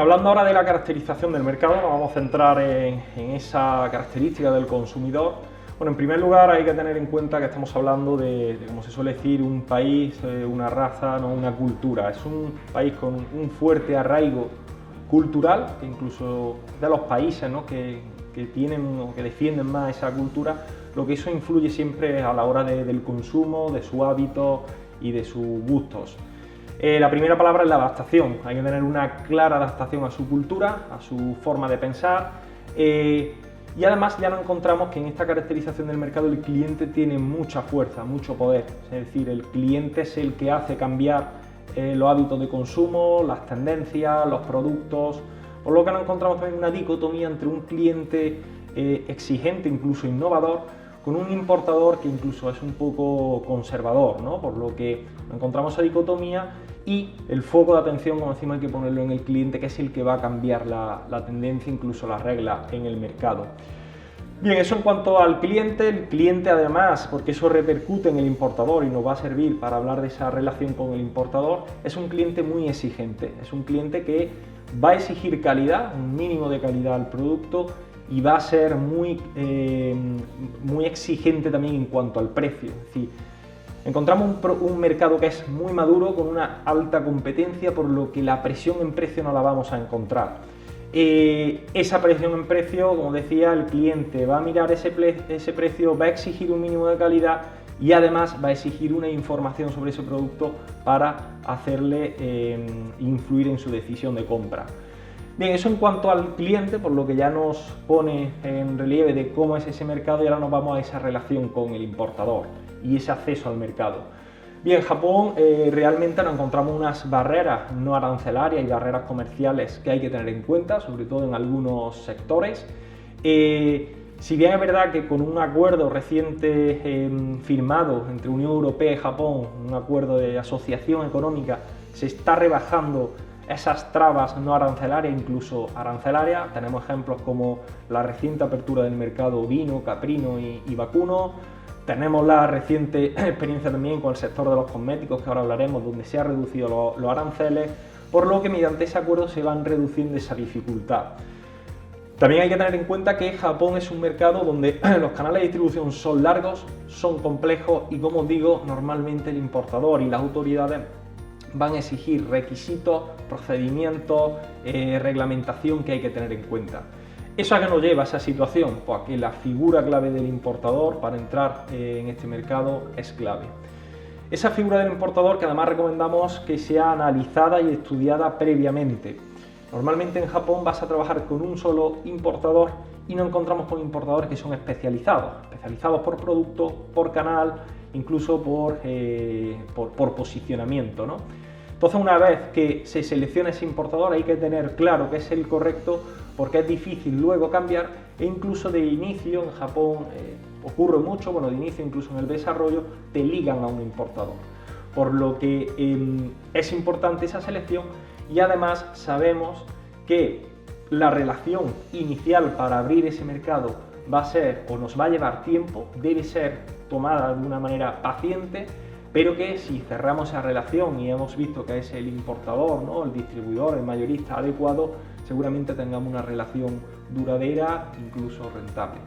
hablando ahora de la caracterización del mercado, nos vamos a centrar en esa característica del consumidor. Bueno, en primer lugar hay que tener en cuenta que estamos hablando de como se suele decir, un país, una raza, no una cultura. Es un país con un fuerte arraigo cultural, que incluso de los países, ¿no?, que tienen o que defienden más esa cultura, lo que eso influye siempre a la hora del consumo, de su hábito y de sus gustos. La primera palabra es la adaptación. Hay que tener una clara adaptación a su cultura, a su forma de pensar. Y además ya nos encontramos que en esta caracterización del mercado el cliente tiene mucha fuerza, mucho poder. Es decir, el cliente es el que hace cambiar los hábitos de consumo, las tendencias, los productos. Por lo que nos encontramos también una dicotomía entre un cliente exigente, incluso innovador, con un importador que incluso es un poco conservador, ¿no? Por lo que encontramos esa dicotomía y el foco de atención, como decimos, hay que ponerlo en el cliente, que es el que va a cambiar la tendencia, incluso las reglas en el mercado. Bien, eso en cuanto al cliente. El cliente además, porque eso repercute en el importador y nos va a servir para hablar de esa relación con el importador, es un cliente muy exigente, es un cliente que va a exigir calidad, un mínimo de calidad al producto, y va a ser muy exigente también en cuanto al precio. Es decir, encontramos un mercado que es muy maduro, con una alta competencia, por lo que la presión en precio no la vamos a encontrar. Esa presión en precio, como decía, el cliente va a mirar ese precio, va a exigir un mínimo de calidad y además va a exigir una información sobre ese producto para hacerle influir en su decisión de compra. Bien, eso en cuanto al cliente, por lo que ya nos pone en relieve de cómo es ese mercado, y ahora nos vamos a esa relación con el importador y ese acceso al mercado. Bien, en Japón realmente nos encontramos unas barreras no arancelarias y barreras comerciales que hay que tener en cuenta, sobre todo en algunos sectores. Si bien es verdad que con un acuerdo reciente firmado entre Unión Europea y Japón, un acuerdo de asociación económica, se está rebajando esas trabas no arancelarias, incluso arancelarias. Tenemos ejemplos como la reciente apertura del mercado ovino, caprino y vacuno. Tenemos la reciente experiencia también con el sector de los cosméticos, que ahora hablaremos, donde se han reducido los aranceles, por lo que mediante ese acuerdo se van reduciendo esa dificultad. También hay que tener en cuenta que Japón es un mercado donde los canales de distribución son largos, son complejos y, como os digo, normalmente el importador y las autoridades van a exigir requisitos, procedimientos, reglamentación que hay que tener en cuenta. ¿Eso a qué nos lleva a esa situación? Pues a que la figura clave del importador para entrar en este mercado es clave. Esa figura del importador, que además recomendamos que sea analizada y estudiada previamente. Normalmente en Japón vas a trabajar con un solo importador y nos encontramos con importadores que son especializados por producto, por canal, incluso por posicionamiento, ¿no? Entonces, una vez que se selecciona ese importador, hay que tener claro que es el correcto, porque es difícil luego cambiar, e incluso de inicio en Japón ocurre mucho, bueno, de inicio incluso en el desarrollo, te ligan a un importador. Por lo que es importante esa selección, y además sabemos que la relación inicial para abrir ese mercado va a ser, o nos va a llevar tiempo, debe ser tomada de una manera paciente, pero que si cerramos esa relación y hemos visto que es el importador, ¿no?, el distribuidor, el mayorista adecuado, seguramente tengamos una relación duradera, incluso rentable.